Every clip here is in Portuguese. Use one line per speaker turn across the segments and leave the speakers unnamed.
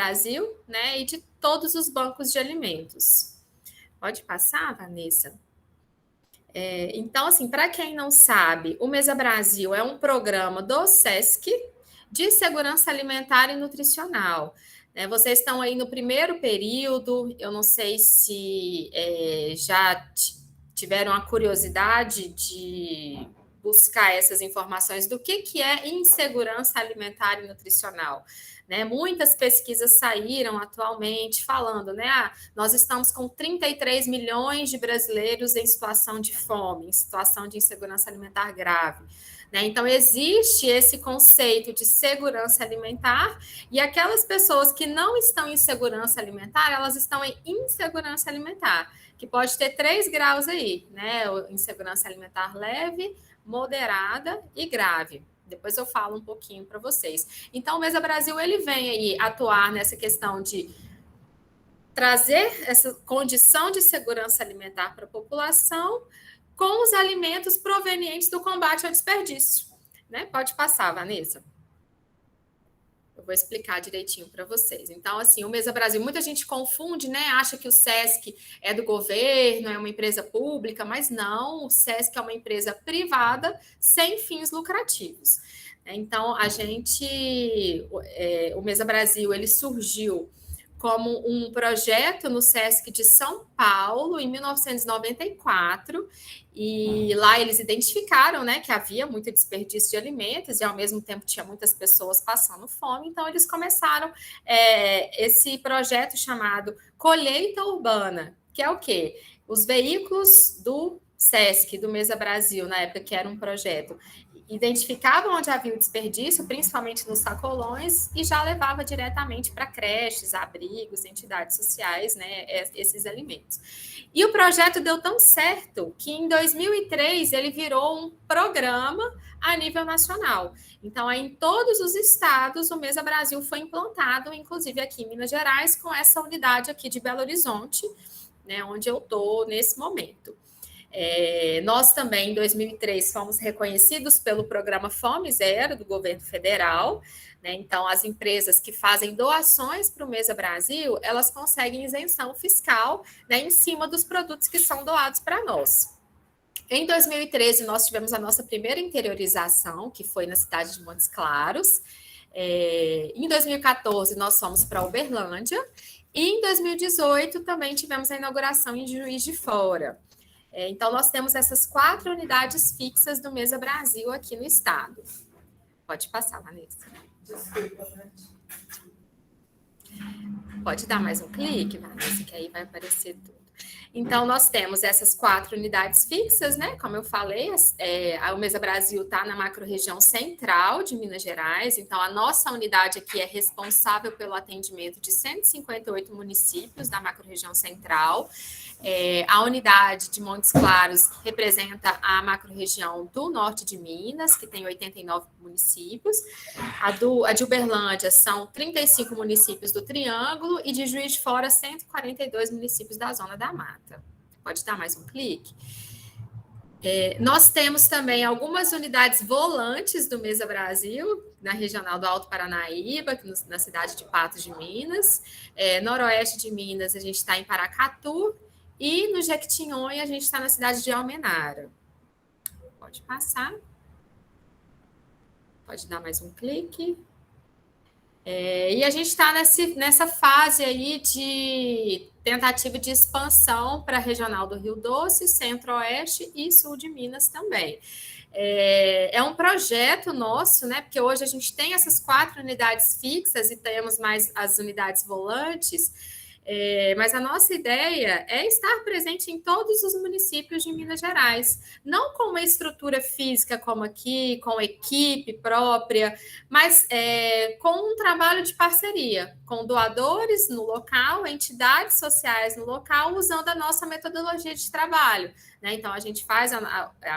Brasil, né, e de todos os bancos de alimentos. Pode passar, Vanessa? Então, assim, para quem não sabe, o Mesa Brasil é um programa do SESC de segurança alimentar e nutricional. Né? Vocês estão aí no primeiro período, eu não sei se já tiveram a curiosidade de buscar essas informações do que é insegurança alimentar e nutricional. Né? Muitas pesquisas saíram atualmente falando, né? Nós estamos com 33 milhões de brasileiros em situação de fome, em situação de insegurança alimentar grave. Né? Então, existe esse conceito de segurança alimentar e aquelas pessoas que não estão em segurança alimentar, elas estão em insegurança alimentar, que pode ter 3 graus aí, né? Insegurança alimentar leve, moderada e grave. Depois eu falo um pouquinho para vocês. Então, o Mesa Brasil, ele vem aí atuar nessa questão de trazer essa condição de segurança alimentar para a população com os alimentos provenientes do combate ao desperdício. Né? Pode passar, Vanessa. Eu vou explicar direitinho para vocês. Então, assim, o Mesa Brasil, muita gente confunde, né? Acha que o SESC é do governo, é uma empresa pública, mas não, o SESC é uma empresa privada sem fins lucrativos. Então, o Mesa Brasil, ele surgiu como um projeto no SESC de São Paulo, em 1994, e lá eles identificaram, né, que havia muito desperdício de alimentos e, ao mesmo tempo, tinha muitas pessoas passando fome, então eles começaram esse projeto chamado Colheita Urbana, que é o quê? Os veículos do SESC, do Mesa Brasil, na época que era um projeto, identificavam onde havia o desperdício, principalmente nos sacolões, e já levava diretamente para creches, abrigos, entidades sociais, né, esses alimentos. E o projeto deu tão certo que em 2003 ele virou um programa a nível nacional. Então, aí, em todos os estados, o Mesa Brasil foi implantado, inclusive aqui em Minas Gerais, com essa unidade aqui de Belo Horizonte, né, onde eu estou nesse momento. Nós também, em 2003, fomos reconhecidos pelo programa Fome Zero do governo federal, né? Então, as empresas que fazem doações para o Mesa Brasil, elas conseguem isenção fiscal, né, em cima dos produtos que são doados para nós. Em 2013, nós tivemos a nossa primeira interiorização, que foi na cidade de Montes Claros. Em 2014, nós fomos para Uberlândia. E em 2018, também tivemos a inauguração em Juiz de Fora. Então, nós temos essas 4 unidades fixas do Mesa Brasil aqui no estado. Pode passar, Vanessa. Desculpa, pode dar mais um clique, Vanessa, que aí vai aparecer tudo. Então, nós temos essas 4 unidades fixas, né? Como eu falei, o Mesa Brasil está na macro-região central de Minas Gerais. Então, a nossa unidade aqui é responsável pelo atendimento de 158 municípios da macro-região central. A unidade de Montes Claros representa a macro-região do norte de Minas, que tem 89 municípios. A de Uberlândia são 35 municípios do Triângulo e de Juiz de Fora, 142 municípios da Zona da Mata. Pode dar mais um clique? Nós temos também algumas unidades volantes do Mesa Brasil, na regional do Alto Paranaíba, na cidade de Patos de Minas. Noroeste de Minas, a gente está em Paracatu. E no Jequitinhonha, a gente está na cidade de Almenara. Pode passar. Pode dar mais um clique. E a gente está nessa fase aí de tentativa de expansão para a regional do Rio Doce, Centro-Oeste e Sul de Minas também. É um projeto nosso, né? Porque hoje a gente tem essas 4 unidades fixas e temos mais as unidades volantes. Mas a nossa ideia é estar presente em todos os municípios de Minas Gerais, não com uma estrutura física como aqui, com equipe própria, mas com um trabalho de parceria, com doadores no local, entidades sociais no local, usando a nossa metodologia de trabalho. Né? Então, a gente faz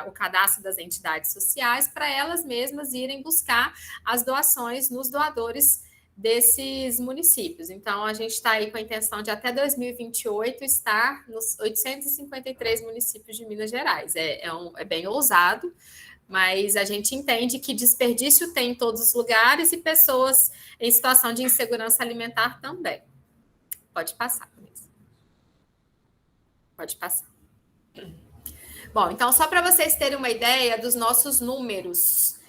o cadastro das entidades sociais para elas mesmas irem buscar as doações nos doadores desses municípios. Então, a gente está aí com a intenção de até 2028 estar nos 853 municípios de Minas Gerais. É bem ousado, Mas a gente entende que desperdício tem em todos os lugares e pessoas em situação de insegurança alimentar também. Pode passar, Vanessa. Pode passar. Bom, então, só para vocês terem uma ideia dos nossos números,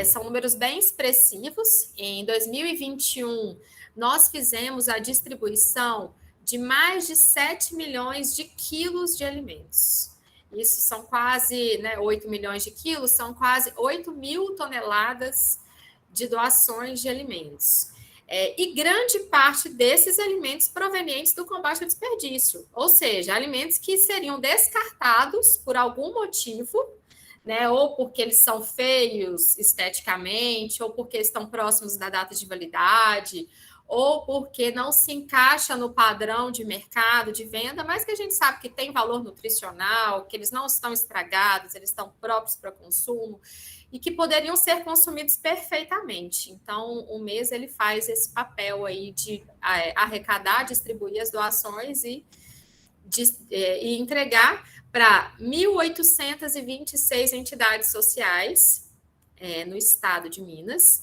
são números bem expressivos. Em 2021, nós fizemos a distribuição de mais de 7 milhões de quilos de alimentos. Isso são quase 8 milhões de quilos, são quase 8 mil toneladas de doações de alimentos. E grande parte desses alimentos provenientes do combate ao desperdício, ou seja, alimentos que seriam descartados por algum motivo, ou porque eles são feios esteticamente, ou porque estão próximos da data de validade, ou porque não se encaixa no padrão de mercado, de venda, mas que a gente sabe que tem valor nutricional, que eles não estão estragados, eles estão próprios para consumo, e que poderiam ser consumidos perfeitamente. Então, o MES ele faz esse papel aí de arrecadar, distribuir as doações e entregar para 1.826 entidades sociais no estado de Minas.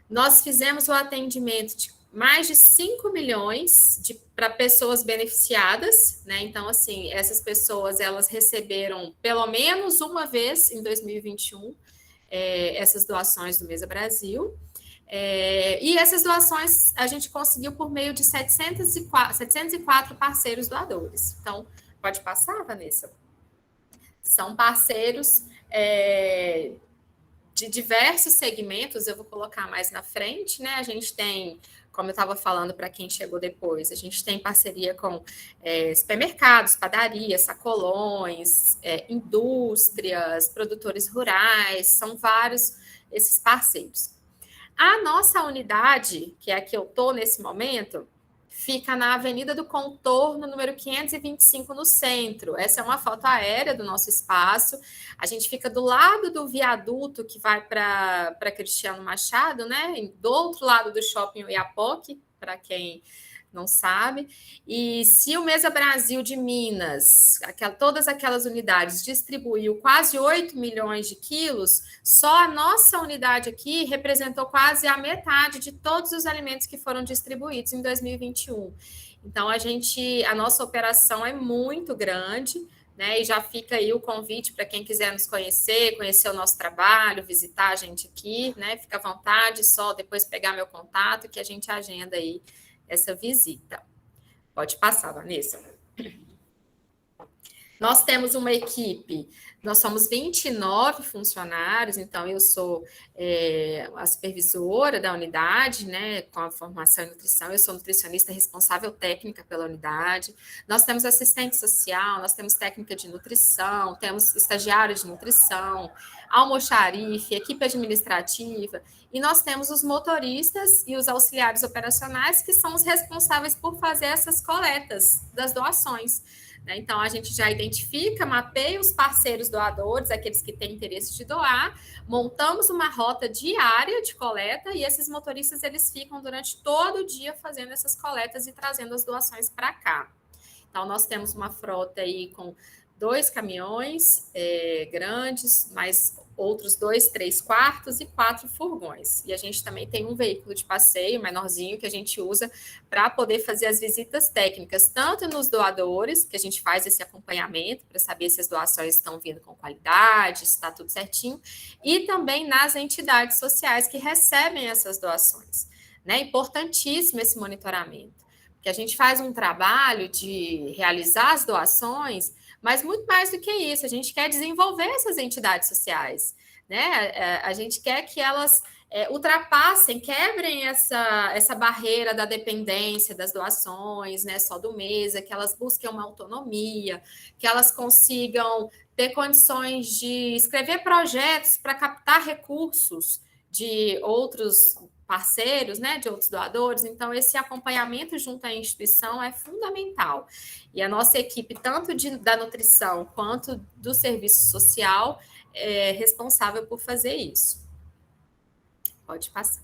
Nós fizemos o atendimento de mais de 5 milhões para pessoas beneficiadas, Então, assim, essas pessoas, elas receberam pelo menos uma vez em 2021 essas doações do Mesa Brasil. E essas doações a gente conseguiu por meio de 704 parceiros doadores. Então, pode passar, Vanessa? São parceiros de diversos segmentos, eu vou colocar mais na frente, A gente tem, como eu estava falando para quem chegou depois, a gente tem parceria com supermercados, padarias, sacolões, indústrias, produtores rurais, são vários esses parceiros. A nossa unidade, que é a que eu estou nesse momento, fica na Avenida do Contorno, número 525, no centro. Essa é uma foto aérea do nosso espaço. A gente fica do lado do viaduto que vai para Cristiano Machado, Do outro lado do shopping Oiapoque, para quem não sabe. E se o Mesa Brasil de Minas, todas aquelas unidades, distribuiu quase 8 milhões de quilos, só a nossa unidade aqui representou quase a metade de todos os alimentos que foram distribuídos em 2021. Então, a nossa operação é muito grande, E já fica aí o convite para quem quiser nos conhecer o nosso trabalho, visitar a gente aqui, Fica à vontade, só depois pegar meu contato que a gente agenda aí essa visita. Pode passar, Vanessa. Nós temos uma equipe, nós somos 29 funcionários, então eu sou a supervisora da unidade, com a formação em nutrição, eu sou nutricionista responsável técnica pela unidade, nós temos assistente social, nós temos técnica de nutrição, temos estagiários de nutrição, almoxarife, equipe administrativa, e nós temos os motoristas e os auxiliares operacionais, que são os responsáveis por fazer essas coletas das doações. Então, a gente já identifica, mapeia os parceiros doadores, aqueles que têm interesse de doar, montamos uma rota diária de coleta e esses motoristas, eles ficam durante todo o dia fazendo essas coletas e trazendo as doações para cá. Então, nós temos uma frota aí com 2 caminhões grandes, mais outros 2, 3 quartos e 4 furgões. E a gente também tem um veículo de passeio menorzinho que a gente usa para poder fazer as visitas técnicas, tanto nos doadores, que a gente faz esse acompanhamento para saber se as doações estão vindo com qualidade, se está tudo certinho, e também nas entidades sociais que recebem essas doações. Importantíssimo esse monitoramento, porque a gente faz um trabalho de realizar as doações, mas muito mais do que isso, a gente quer desenvolver essas entidades sociais, A gente quer que elas ultrapassem, quebrem essa barreira da dependência das doações, só do Mesa, que elas busquem uma autonomia, que elas consigam ter condições de escrever projetos para captar recursos de outros parceiros, de outros doadores. Então, esse acompanhamento junto à instituição é fundamental. E a nossa equipe, tanto da nutrição quanto do serviço social, é responsável por fazer isso. Pode passar.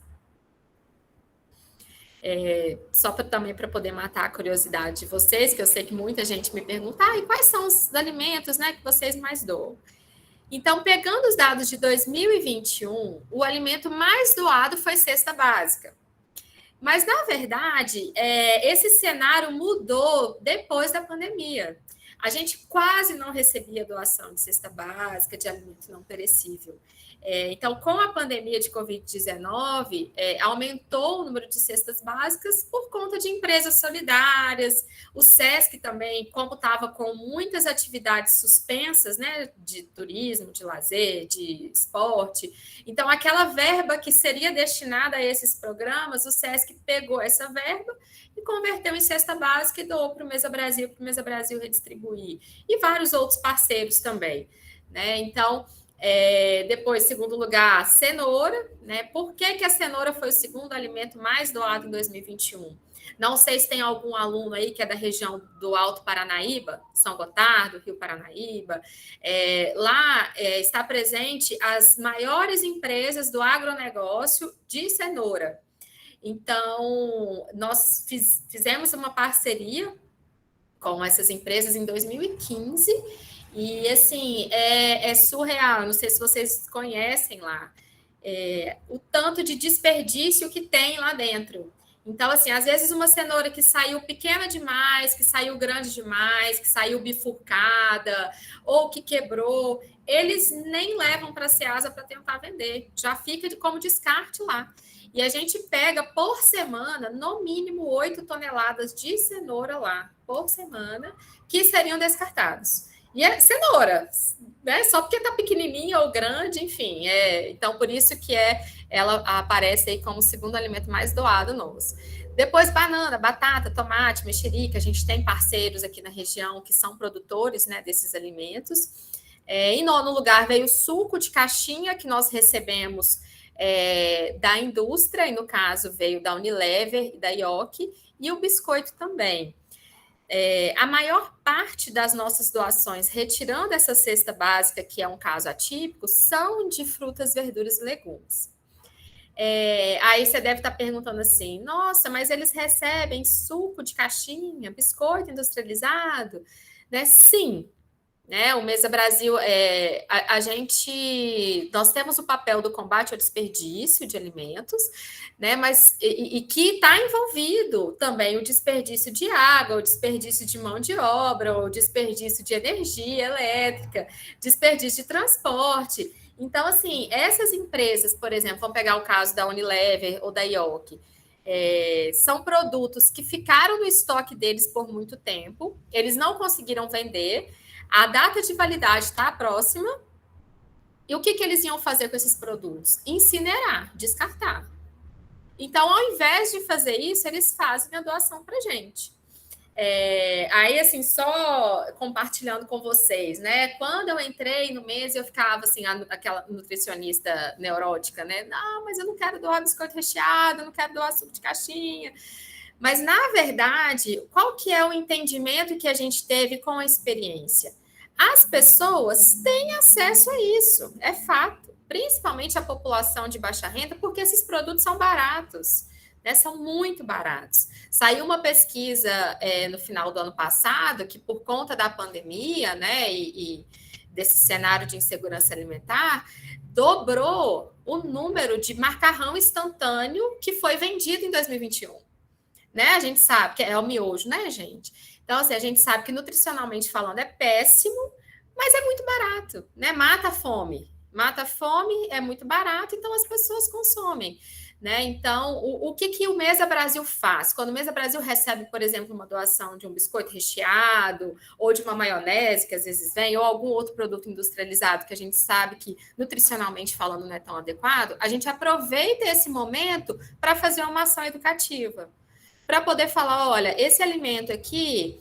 Só também para poder matar a curiosidade de vocês, que eu sei que muita gente me pergunta, e quais são os alimentos que vocês mais doam? Então, pegando os dados de 2021, o alimento mais doado foi cesta básica. Mas, na verdade, esse cenário mudou depois da pandemia. A gente quase não recebia doação de cesta básica, de alimento não perecível. Então, com a pandemia de Covid-19, aumentou o número de cestas básicas por conta de empresas solidárias. O SESC também, como estava com muitas atividades suspensas, né, de turismo, de lazer, de esporte. Então, aquela verba que seria destinada a esses programas, o SESC pegou essa verba e converteu em cesta básica e doou para o Mesa Brasil, para o Mesa Brasil redistribuir. E vários outros parceiros também, né? Então, depois, segundo lugar, cenoura, né? Por que a cenoura foi o segundo alimento mais doado em 2021? Não sei se tem algum aluno aí que é da região do Alto Paranaíba, São Gotardo, Rio Paranaíba. Lá está presente as maiores empresas do agronegócio de cenoura. Então, nós fizemos uma parceria com essas empresas em 2015 e, assim, é surreal. Não sei se vocês conhecem lá o tanto de desperdício que tem lá dentro. Então, assim, às vezes uma cenoura que saiu pequena demais, que saiu grande demais, que saiu bifurcada ou que quebrou, eles nem levam para a Ceasa para tentar vender. Já fica como descarte lá. E a gente pega por semana, no mínimo 8 toneladas de cenoura lá, por semana, que seriam descartados. E é cenoura, né? Só porque está pequenininha ou grande, enfim. Então, por isso que ela aparece aí como o segundo alimento mais doado nosso. Depois, banana, batata, tomate, mexerica. A gente tem parceiros aqui na região que são produtores, né, desses alimentos. Em nono lugar veio o suco de caixinha, que nós recebemos da indústria, e no caso veio da Unilever e da Yoki, e o biscoito também. A maior parte das nossas doações, retirando essa cesta básica, que é um caso atípico, são de frutas, verduras e legumes. Aí você deve estar perguntando assim, nossa, mas eles recebem suco de caixinha, biscoito industrializado? Né? Sim. Né? O Mesa Brasil, nós temos o papel do combate ao desperdício de alimentos, né? Mas e que está envolvido também o desperdício de água, o desperdício de mão de obra, o desperdício de energia elétrica, desperdício de transporte. Então, assim, essas empresas, por exemplo, vamos pegar o caso da Unilever ou da Yoki, são produtos que ficaram no estoque deles por muito tempo, eles não conseguiram vender. A data de validade está próxima. E o que eles iam fazer com esses produtos? Incinerar, descartar. Então, ao invés de fazer isso, eles fazem a doação para a gente. Aí, assim, só compartilhando com vocês, né? Quando eu entrei no mês, eu ficava assim, aquela nutricionista neurótica, né? Não, mas eu não quero doar biscoito recheado, eu não quero doar suco de caixinha. Mas, na verdade, qual que é o entendimento que a gente teve com a experiência? As pessoas têm acesso a isso, é fato. Principalmente a população de baixa renda, porque esses produtos são baratos, né? São muito baratos. Saiu uma pesquisa no final do ano passado, que por conta da pandemia, né, e desse cenário de insegurança alimentar, dobrou o número de macarrão instantâneo que foi vendido em 2021. Né? A gente sabe que é o miojo, né, gente? Então, assim, a gente sabe que nutricionalmente falando é péssimo, mas é muito barato, né? Mata a fome. Mata a fome, é muito barato, então as pessoas consomem, né? Então, o que o Mesa Brasil faz? Quando o Mesa Brasil recebe, por exemplo, uma doação de um biscoito recheado, ou de uma maionese, que às vezes vem, ou algum outro produto industrializado que a gente sabe que, nutricionalmente falando, não é tão adequado, a gente aproveita esse momento para fazer uma ação educativa, para poder falar, olha, esse alimento aqui,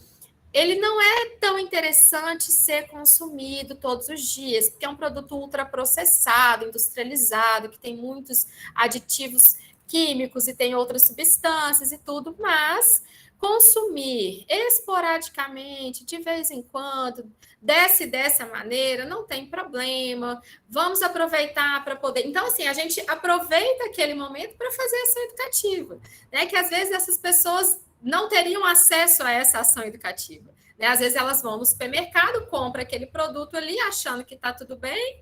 ele não é tão interessante ser consumido todos os dias, porque é um produto ultraprocessado, industrializado, que tem muitos aditivos químicos e tem outras substâncias e tudo, mas consumir esporadicamente, de vez em quando, dessa maneira, não tem problema. Vamos aproveitar para poder. Então, assim, a gente aproveita aquele momento para fazer ação educativa, né? Que às vezes essas pessoas não teriam acesso a essa ação educativa. né? Às vezes elas vão no supermercado, compram aquele produto ali, achando que está tudo bem,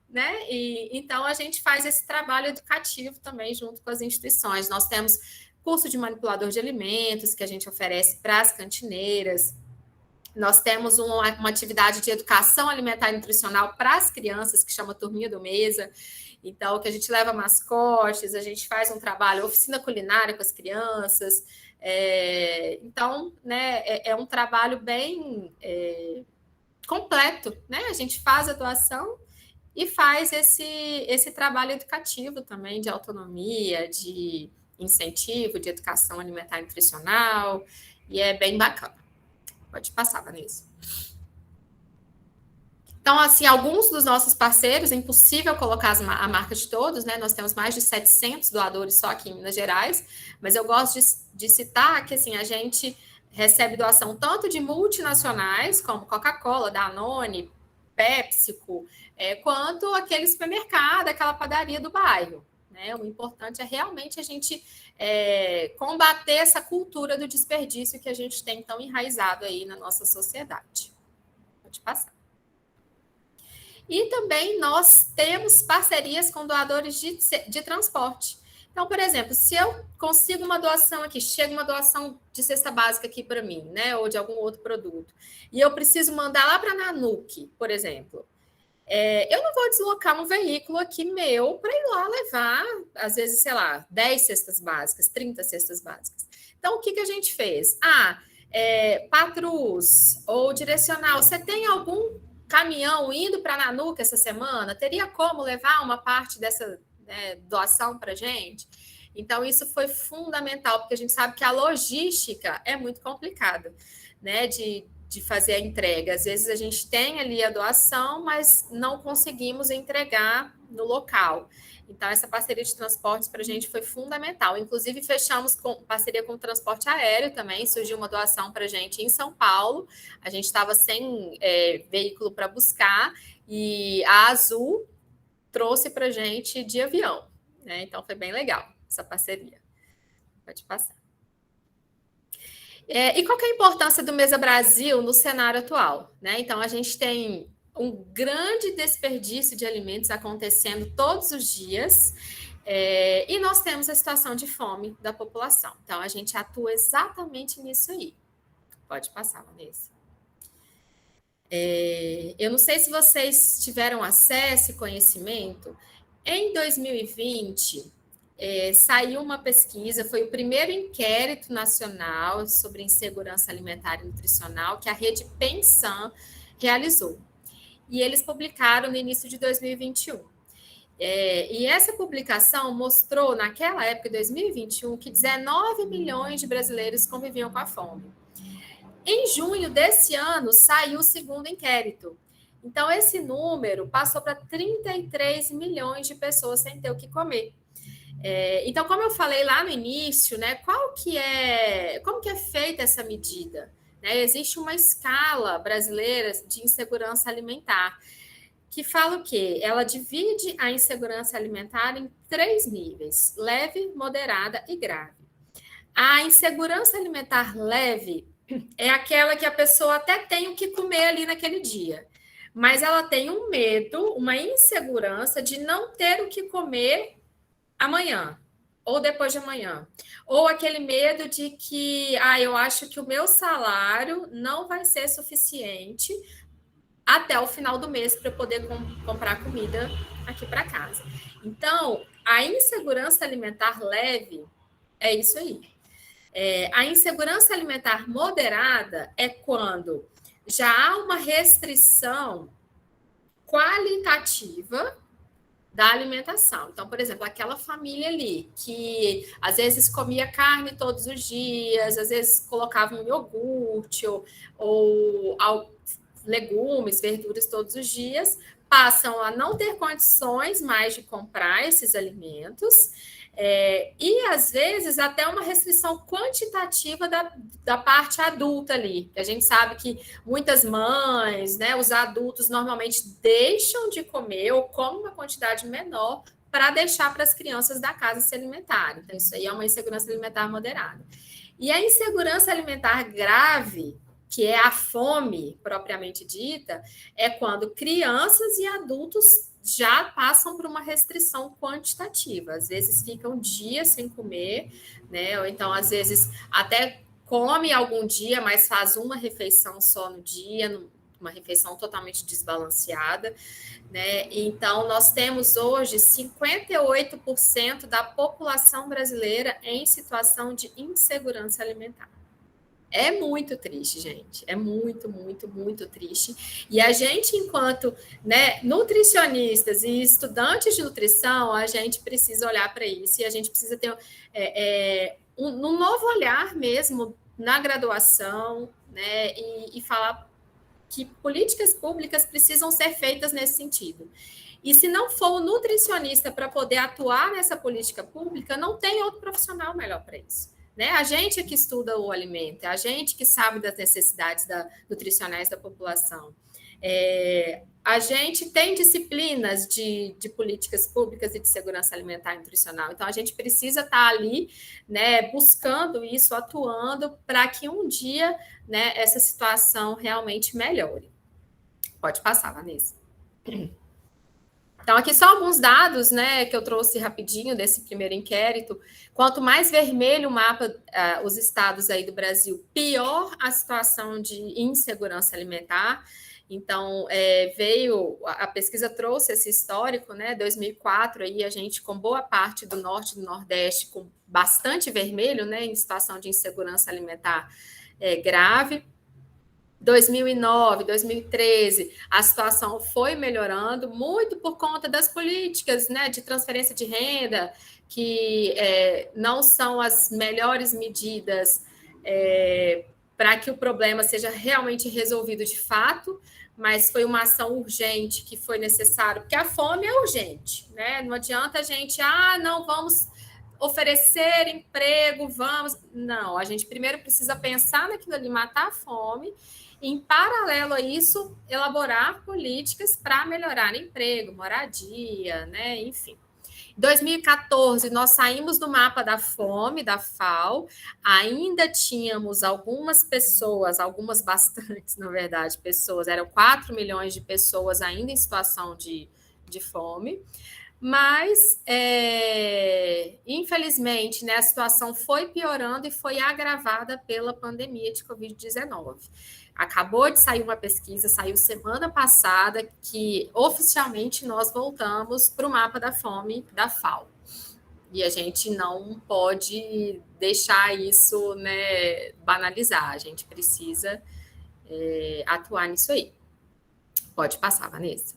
né? E então a gente faz esse trabalho educativo também junto com as instituições. Nós temos curso de manipulador de alimentos que a gente oferece para as cantineiras. Nós temos uma atividade de educação alimentar e nutricional para as crianças, que chama Turminha do Mesa. Então, que a gente leva mascotes, a gente faz um trabalho, oficina culinária com as crianças. Então, né, é um trabalho bem completo, né? A gente faz a doação e faz esse trabalho educativo também, de autonomia, de incentivo, de educação alimentar e nutricional, e é bem bacana. Pode passar, Vanessa. Então, assim, alguns dos nossos parceiros, é impossível colocar a marca de todos, né? Nós temos mais de 700 doadores só aqui em Minas Gerais, mas eu gosto de citar que, assim, a gente recebe doação tanto de multinacionais, como Coca-Cola, Danone, PepsiCo, quanto aquele supermercado, aquela padaria do bairro, né? O importante é realmente a gente combater essa cultura do desperdício que a gente tem tão enraizado aí na nossa sociedade. Pode passar. E também nós temos parcerias com doadores de transporte. Então, por exemplo, se eu consigo uma doação aqui, chega uma doação de cesta básica aqui para mim, né, ou de algum outro produto, e eu preciso mandar lá para a Nanuque, por exemplo, eu não vou deslocar um veículo aqui meu para ir lá levar, às vezes, sei lá, 10 cestas básicas, 30 cestas básicas. Então, o que a gente fez? Patrus ou direcional, você tem algum caminhão indo para Nanuque essa semana? Teria como levar uma parte dessa doação para a gente? Então, isso foi fundamental, porque a gente sabe que a logística é muito complicada, né, de fazer a entrega. Às vezes a gente tem ali a doação, mas não conseguimos entregar no local. Então, essa parceria de transportes para a gente foi fundamental. Inclusive, fechamos parceria com o transporte aéreo também. Surgiu uma doação para a gente em São Paulo. A gente estava sem veículo para buscar e a Azul trouxe para a gente de avião, né? Então, foi bem legal essa parceria. Pode passar. E qual que é a importância do Mesa Brasil no cenário atual, né? Então, a gente tem um grande desperdício de alimentos acontecendo todos os dias, e nós temos a situação de fome da população. Então, a gente atua exatamente nisso aí. Pode passar, Vanessa. Eu não sei se vocês tiveram acesso e conhecimento. Em 2020, saiu uma pesquisa, foi o primeiro inquérito nacional sobre insegurança alimentar e nutricional que a rede Pensan realizou. E eles publicaram no início de 2021. E essa publicação mostrou, naquela época, 2021, que 19 milhões de brasileiros conviviam com a fome. Em junho desse ano, saiu o segundo inquérito. Então, esse número passou para 33 milhões de pessoas sem ter o que comer. Então, como eu falei lá no início, né, como que é feita essa medida? Né? Existe uma escala brasileira de insegurança alimentar, que fala o quê? Ela divide a insegurança alimentar em 3 níveis: leve, moderada e grave. A insegurança alimentar leve é aquela que a pessoa até tem o que comer ali naquele dia, mas ela tem um medo, uma insegurança de não ter o que comer amanhã ou depois de amanhã, ou aquele medo de que eu acho que o meu salário não vai ser suficiente até o final do mês para poder comprar comida aqui para casa. Então, a insegurança alimentar leve é isso aí. A insegurança alimentar moderada é quando já há uma restrição qualitativa da alimentação. Então, por exemplo, aquela família ali que às vezes comia carne todos os dias, às vezes colocava um iogurte ou legumes, verduras todos os dias, passam a não ter condições mais de comprar esses alimentos, e às vezes até uma restrição quantitativa da parte adulta ali. A gente sabe que muitas mães, né, os adultos normalmente deixam de comer ou comem uma quantidade menor para deixar para as crianças da casa se alimentarem. Então, isso aí é uma insegurança alimentar moderada. E a insegurança alimentar grave que é a fome propriamente dita, é quando crianças e adultos já passam por uma restrição quantitativa. Às vezes ficam dias sem comer, né? Ou então, às vezes, até come algum dia, mas faz uma refeição só no dia, uma refeição totalmente desbalanceada, né? Então, nós temos hoje 58% da população brasileira em situação de insegurança alimentar. É muito triste, gente. É muito, muito, muito triste. E a gente, enquanto, né, nutricionistas e estudantes de nutrição, a gente precisa olhar para isso e a gente precisa ter um novo olhar mesmo na graduação, né, e falar que políticas públicas precisam ser feitas nesse sentido. E se não for o nutricionista para poder atuar nessa política pública, não tem outro profissional melhor para isso. Né? A gente é que estuda o alimento, é a gente que sabe das necessidades nutricionais da população. A gente tem disciplinas de políticas públicas e de segurança alimentar e nutricional, então a gente precisa estar ali, né, buscando isso, atuando para que um dia, né, essa situação realmente melhore. Pode passar, Vanessa. Então, aqui só alguns dados, né, que eu trouxe rapidinho desse primeiro inquérito. Quanto mais vermelho o mapa, os estados aí do Brasil, pior a situação de insegurança alimentar. Então, a pesquisa trouxe esse histórico, né, 2004, aí a gente com boa parte do norte e do nordeste com bastante vermelho, né, em situação de insegurança alimentar grave. 2009, 2013, a situação foi melhorando, muito por conta das políticas, né, de transferência de renda, que não são as melhores medidas para que o problema seja realmente resolvido de fato, mas foi uma ação urgente que foi necessário, porque a fome é urgente, né? Não adianta a gente, não vamos oferecer emprego, vamos... Não, a gente primeiro precisa pensar naquilo ali, matar a fome, e, em paralelo a isso, elaborar políticas para melhorar emprego, moradia, né? Enfim. Em 2014, nós saímos do mapa da fome, da FAO, ainda tínhamos algumas pessoas, algumas bastantes, na verdade, pessoas, eram 4 milhões de pessoas ainda em situação de fome, mas, infelizmente, né, a situação foi piorando e foi agravada pela pandemia de Covid-19. Acabou de sair uma pesquisa, saiu semana passada, que oficialmente nós voltamos para o mapa da fome da FAO. E a gente não pode deixar isso, né, banalizar, a gente precisa atuar nisso aí. Pode passar, Vanessa.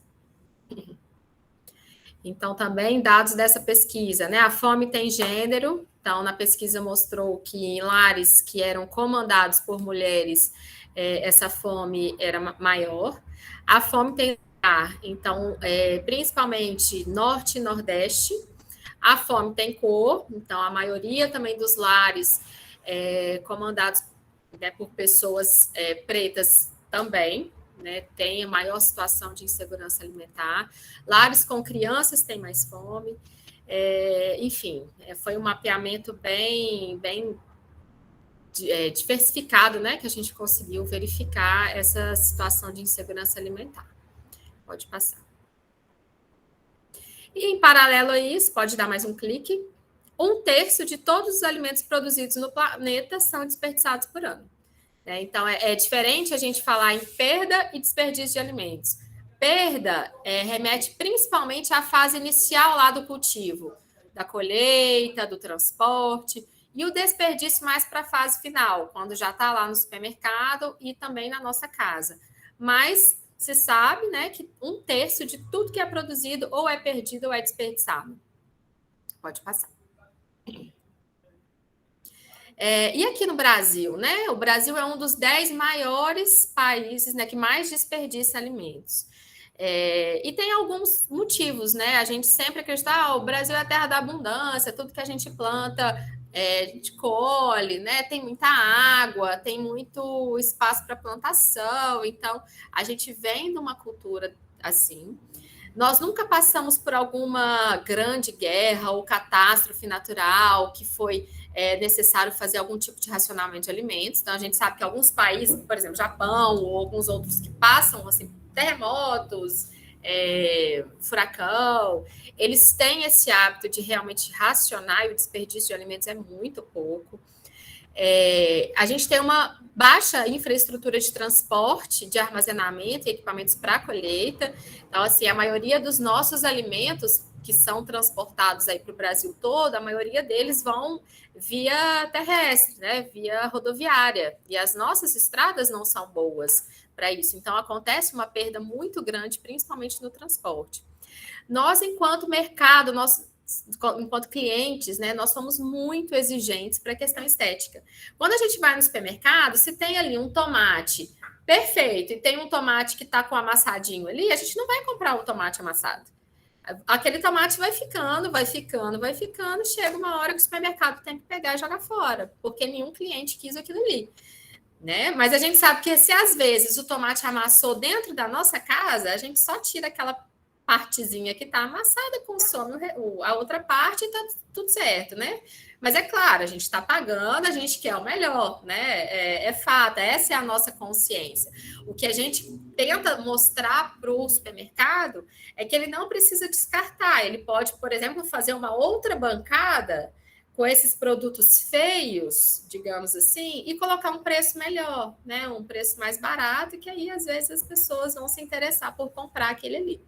Então, também dados dessa pesquisa, né? A fome tem gênero. Então, na pesquisa mostrou que em lares que eram comandados por mulheres, essa fome era maior. A fome tem lugar, então, principalmente norte e nordeste. A fome tem cor, então a maioria também dos lares comandados, né, por pessoas pretas também, né, tem a maior situação de insegurança alimentar. Lares com crianças têm mais fome. Enfim, foi um mapeamento bem diversificado, né, que a gente conseguiu verificar essa situação de insegurança alimentar. Pode passar. E, em paralelo a isso, pode dar mais um clique, 1/3 de todos os alimentos produzidos no planeta são desperdiçados por ano. Então, é diferente a gente falar em perda e desperdício de alimentos. Perda remete principalmente à fase inicial lá do cultivo, da colheita, do transporte, e o desperdício mais para a fase final, quando já está lá no supermercado e também na nossa casa. Mas você sabe, né, que 1/3 de tudo que é produzido ou é perdido ou é desperdiçado. Pode passar. E aqui no Brasil, né? O Brasil é um dos 10 maiores países, né, que mais desperdiça alimentos. E tem alguns motivos, né? A gente sempre acredita, o Brasil é a terra da abundância, tudo que a gente planta, a gente colhe, né? Tem muita água, tem muito espaço para plantação, então a gente vem de uma cultura assim. Nós nunca passamos por alguma grande guerra ou catástrofe natural que foi é necessário fazer algum tipo de racionamento de alimentos. Então, a gente sabe que alguns países, por exemplo, Japão ou alguns outros que passam assim, terremotos, furacão, eles têm esse hábito de realmente racionar, e o desperdício de alimentos é muito pouco. A gente tem uma baixa infraestrutura de transporte, de armazenamento e equipamentos para colheita. Então, assim, a maioria dos nossos alimentos que são transportados aí para o Brasil todo, a maioria deles vão via terrestre, né? Via rodoviária. E as nossas estradas não são boas para isso. Então, acontece uma perda muito grande, principalmente no transporte. Nós, enquanto mercado, enquanto clientes, né, nós somos muito exigentes para a questão estética. Quando a gente vai no supermercado, se tem ali um tomate perfeito e tem um tomate que está com amassadinho ali, a gente não vai comprar o tomate amassado. Aquele tomate vai ficando, chega uma hora que o supermercado tem que pegar e jogar fora, porque nenhum cliente quis aquilo ali. Né? Mas a gente sabe que se às vezes o tomate amassou dentro da nossa casa, a gente só tira aquela partezinha que está amassada, consome a outra parte e está tudo certo, né? Mas é claro, a gente está pagando, a gente quer o melhor, né? É fato, essa é a nossa consciência. O que a gente tenta mostrar para o supermercado é que ele não precisa descartar, ele pode, por exemplo, fazer uma outra bancada com esses produtos feios, digamos assim, e colocar um preço melhor, né? Um preço mais barato, que aí às vezes as pessoas vão se interessar por comprar aquele ali.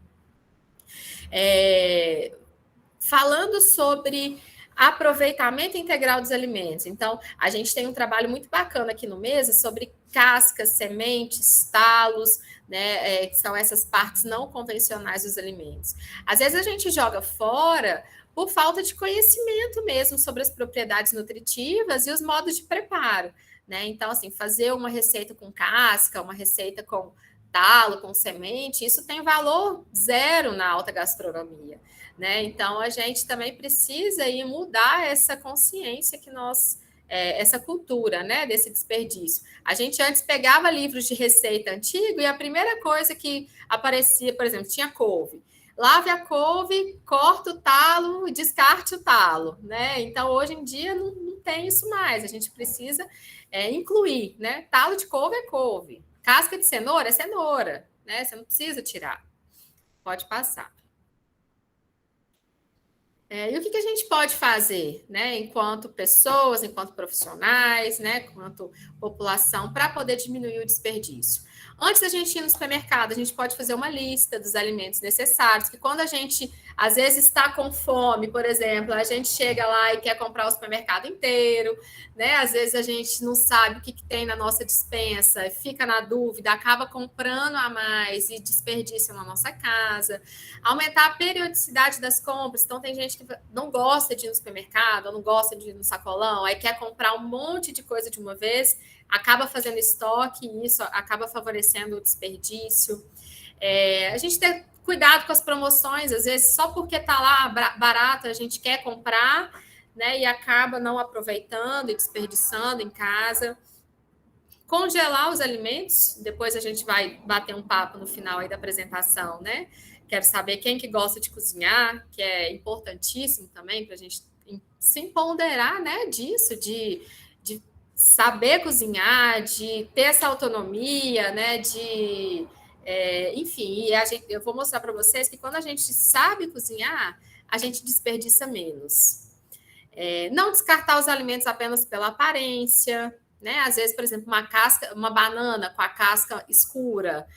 Falando sobre aproveitamento integral dos alimentos. Então, a gente tem um trabalho muito bacana aqui no Mesa sobre cascas, sementes, talos, né? Que são essas partes não convencionais dos alimentos. Às vezes a gente joga fora por falta de conhecimento mesmo sobre as propriedades nutritivas e os modos de preparo, né? Então, assim, fazer uma receita com casca, uma receita com talo, com semente, isso tem valor zero na alta gastronomia, né? Então, a gente também precisa aí mudar essa consciência que nós, essa cultura, né, desse desperdício. A gente antes pegava livros de receita antigo e a primeira coisa que aparecia, por exemplo, tinha couve. Lave a couve, corta o talo e descarte o talo, né? Então, hoje em dia, não tem isso mais. A gente precisa incluir, né? Talo de couve é couve. Casca de cenoura é cenoura, né? Você não precisa tirar. Pode passar. E o que a gente pode fazer, né? Enquanto pessoas, enquanto profissionais, né? Enquanto população, para poder diminuir o desperdício? Antes da gente ir no supermercado, a gente pode fazer uma lista dos alimentos necessários, que quando a gente, às vezes, está com fome, por exemplo, a gente chega lá e quer comprar o supermercado inteiro, né? Às vezes a gente não sabe o que tem na nossa despensa, fica na dúvida, acaba comprando a mais e desperdiça na nossa casa. Aumentar a periodicidade das compras. Então, tem gente que não gosta de ir no supermercado, ou não gosta de ir no sacolão, aí quer comprar um monte de coisa de uma vez, acaba fazendo estoque e isso acaba favorecendo o desperdício. A gente tem cuidado com as promoções, às vezes só porque está lá barato a gente quer comprar, né, e acaba não aproveitando e desperdiçando em casa. Congelar os alimentos, depois a gente vai bater um papo no final aí da apresentação, né? Quero saber quem que gosta de cozinhar, que é importantíssimo também para a gente se empoderar, né, disso, de saber cozinhar, de ter essa autonomia, né, enfim, eu vou mostrar para vocês que quando a gente sabe cozinhar, a gente desperdiça menos. Não descartar os alimentos apenas pela aparência, né? Às vezes, por exemplo, uma banana com a casca escura,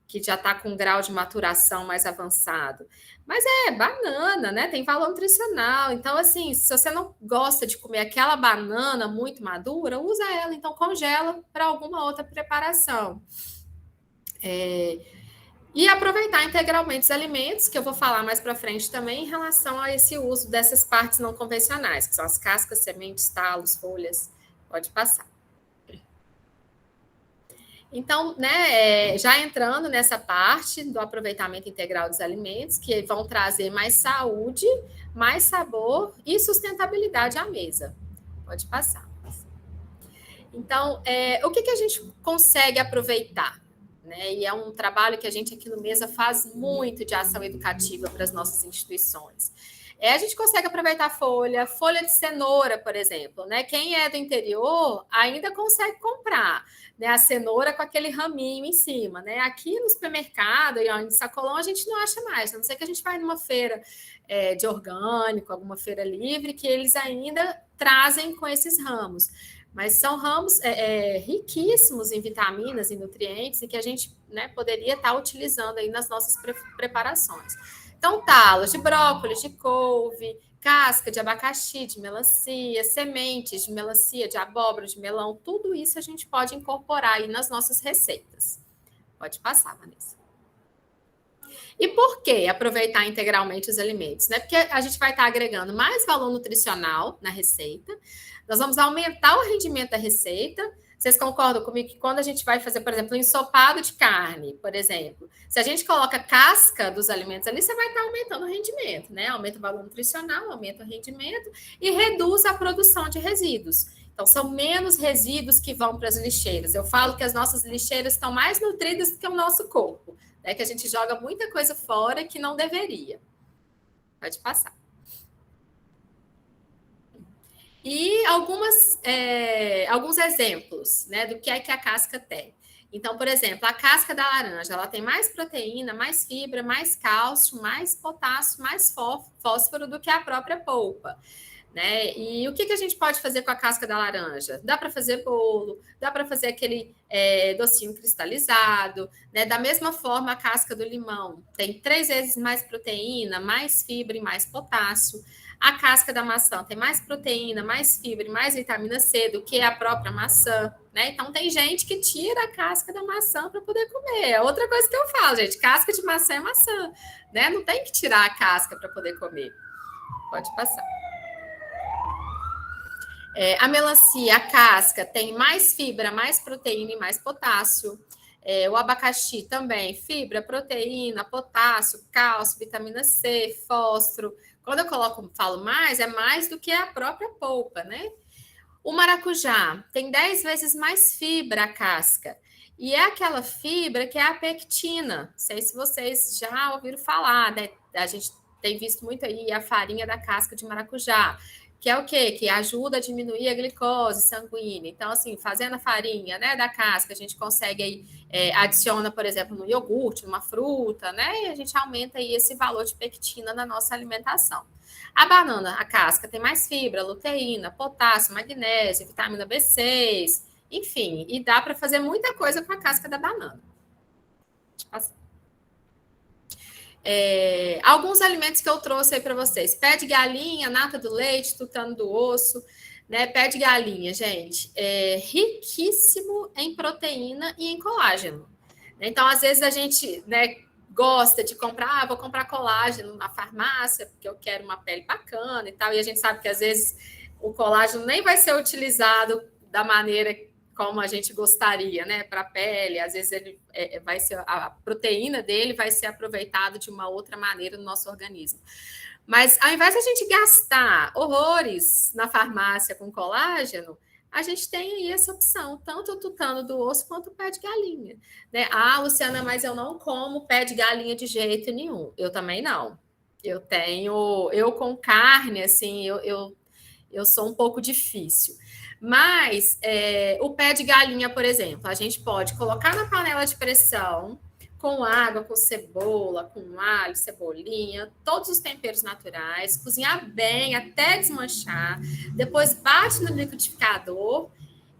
que já está com um grau de maturação mais avançado. Mas banana, né? Tem valor nutricional. Então, assim, se você não gosta de comer aquela banana muito madura, usa ela, então congela para alguma outra preparação. E aproveitar integralmente os alimentos, que eu vou falar mais para frente também, em relação a esse uso dessas partes não convencionais, que são as cascas, sementes, talos, folhas. Pode passar. Então, né, já entrando nessa parte do aproveitamento integral dos alimentos, que vão trazer mais saúde, mais sabor e sustentabilidade à mesa. Pode passar. Então, o que a gente consegue aproveitar? Né? E é um trabalho que a gente aqui no Mesa faz muito de ação educativa para as nossas instituições. A gente consegue aproveitar folha de cenoura, por exemplo, né? Quem é do interior ainda consegue comprar, né? A cenoura com aquele raminho em cima, né? Aqui no supermercado, em sacolão, a gente não acha mais, a não ser que a gente vai numa feira de orgânico, alguma feira livre, que eles ainda trazem com esses ramos. Mas são ramos riquíssimos em vitaminas e nutrientes e que a gente, né, poderia estar utilizando aí nas nossas preparações. Então, talos de brócolis, de couve, casca de abacaxi, de melancia, sementes de melancia, de abóbora, de melão, tudo isso a gente pode incorporar aí nas nossas receitas. Pode passar, Vanessa. E por que aproveitar integralmente os alimentos? Né? Porque a gente vai estar agregando mais valor nutricional na receita, nós vamos aumentar o rendimento da receita. Vocês concordam comigo que quando a gente vai fazer, por exemplo, um ensopado de carne, por exemplo, se a gente coloca casca dos alimentos ali, você vai estar aumentando o rendimento, né? Aumenta o valor nutricional, aumenta o rendimento e reduz a produção de resíduos. Então, são menos resíduos que vão para as lixeiras. Eu falo que as nossas lixeiras estão mais nutridas do que o nosso corpo, né? Que a gente joga muita coisa fora que não deveria. Pode passar. E alguns exemplos, né, do que é que a casca tem. Então, por exemplo, a casca da laranja, ela tem mais proteína, mais fibra, mais cálcio, mais potássio, mais fósforo do que a própria polpa. Né? E o que a gente pode fazer com a casca da laranja? Dá para fazer bolo, dá para fazer aquele docinho cristalizado, né? Da mesma forma, a casca do limão tem 3 vezes mais proteína, mais fibra e mais potássio. A casca da maçã tem mais proteína, mais fibra e mais vitamina C do que a própria maçã, né? Então tem gente que tira a casca da maçã para poder comer. É outra coisa que eu falo, gente, casca de maçã é maçã, né? Não tem que tirar a casca para poder comer. Pode passar. A melancia, a casca, tem mais fibra, mais proteína e mais potássio. O abacaxi também, fibra, proteína, potássio, cálcio, vitamina C, fósforo. Quando eu falo mais, é mais do que a própria polpa, né? O maracujá tem 10 vezes mais fibra a casca. E é aquela fibra que é a pectina. Não sei se vocês já ouviram falar, né? A gente tem visto muito aí a farinha da casca de maracujá, que é o quê? Que ajuda a diminuir a glicose sanguínea. Então, assim, fazendo a farinha, né, da casca, a gente consegue aí, adiciona, por exemplo, no iogurte, numa fruta, né, e a gente aumenta aí esse valor de pectina na nossa alimentação. A banana, a casca, tem mais fibra, luteína, potássio, magnésio, vitamina B6, enfim, e dá para fazer muita coisa com a casca da banana. Deixa eu passar. Alguns alimentos que eu trouxe aí para vocês: pé de galinha, nata do leite, tutano do osso, né? Pé de galinha, gente, é riquíssimo em proteína e em colágeno. Então, às vezes a gente, né, gosta de comprar, vou comprar colágeno na farmácia porque eu quero uma pele bacana e tal, e a gente sabe que às vezes o colágeno nem vai ser utilizado da maneira como a gente gostaria, né, para a pele. Às vezes ele vai ser, a proteína dele vai ser aproveitada de uma outra maneira no nosso organismo. Mas ao invés de a gente gastar horrores na farmácia com colágeno, a gente tem aí essa opção, tanto o tutano do osso quanto o pé de galinha. Né? Ah, Luciana, mas eu não como pé de galinha de jeito nenhum. Eu também não. Eu com carne, assim, eu sou um pouco difícil. Mas o pé de galinha, por exemplo, a gente pode colocar na panela de pressão com água, com cebola, com alho, cebolinha, todos os temperos naturais, cozinhar bem até desmanchar, depois bate no liquidificador,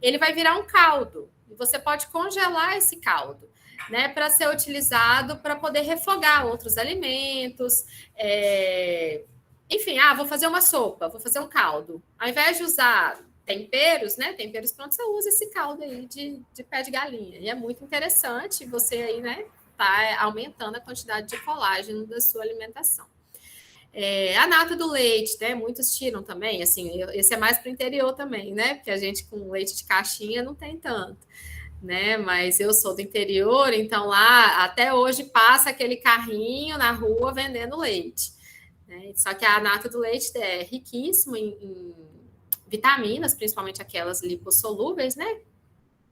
ele vai virar um caldo. E você pode congelar esse caldo, né, para ser utilizado para poder refogar outros alimentos. Enfim, vou fazer uma sopa, vou fazer um caldo. Ao invés de usar temperos, né? Temperos prontos, você usa esse caldo aí de pé de galinha. E é muito interessante você aí, né? Tá aumentando a quantidade de colágeno da sua alimentação. A nata do leite, né? Muitos tiram também, assim, esse é mais para o interior também, né? Porque a gente com leite de caixinha não tem tanto, né? Mas eu sou do interior, então lá até hoje passa aquele carrinho na rua vendendo leite. Né? Só que a nata do leite é riquíssimo em vitaminas, principalmente aquelas lipossolúveis, né?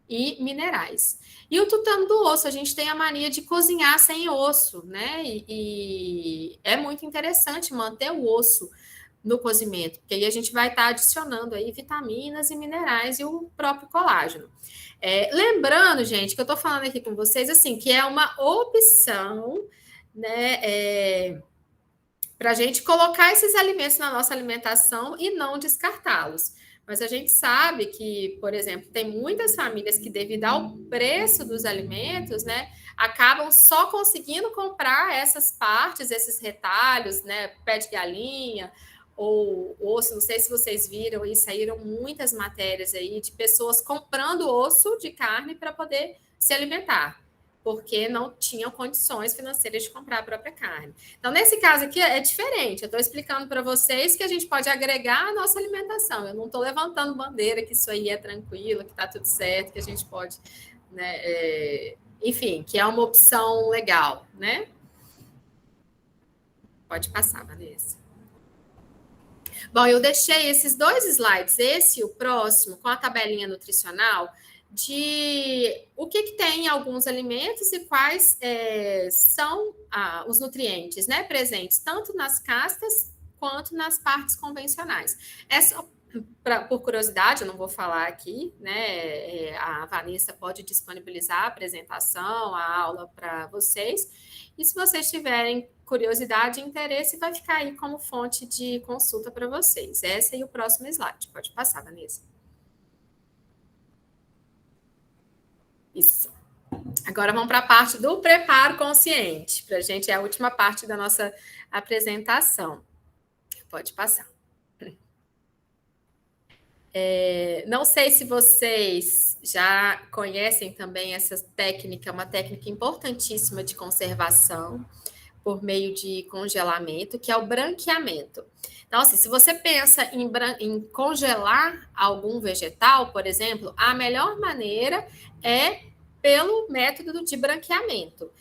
e minerais. E o tutano do osso, a gente tem a mania de cozinhar sem osso, né? E é muito interessante manter o osso no cozimento, porque aí a gente vai estar adicionando aí vitaminas e minerais e o próprio colágeno. Lembrando, gente, que eu estou falando aqui com vocês, assim, que é uma opção, né, para a gente colocar esses alimentos na nossa alimentação e não descartá-los. Mas a gente sabe que, por exemplo, tem muitas famílias que, devido ao preço dos alimentos, né, acabam só conseguindo comprar essas partes, esses retalhos, né, pé de galinha ou osso. Não sei se vocês viram e saíram muitas matérias aí de pessoas comprando osso de carne para poder se alimentar, porque não tinham condições financeiras de comprar a própria carne. Então, nesse caso aqui, é diferente. Eu estou explicando para vocês que a gente pode agregar à nossa alimentação. Eu não estou levantando bandeira que isso aí é tranquilo, que está tudo certo, que a gente pode, né, enfim, que é uma opção legal, né? Pode passar, Vanessa. Bom, eu deixei esses 2 slides, esse e o próximo, com a tabelinha nutricional, de o que tem em alguns alimentos e quais são os nutrientes, né, presentes tanto nas cascas quanto nas partes convencionais. É só por curiosidade, eu não vou falar aqui, né? A Vanessa pode disponibilizar a apresentação, a aula para vocês. E se vocês tiverem curiosidade e interesse, vai ficar aí como fonte de consulta para vocês. Essa e o próximo slide. Pode passar, Vanessa. Isso. Agora vamos para a parte do preparo consciente. Para a gente é a última parte da nossa apresentação. Pode passar. Não sei se vocês já conhecem também essa técnica, uma técnica importantíssima de conservação por meio de congelamento, que é o branqueamento. Então, assim, se você pensa em congelar algum vegetal, por exemplo, a melhor maneira é pelo método de branqueamento.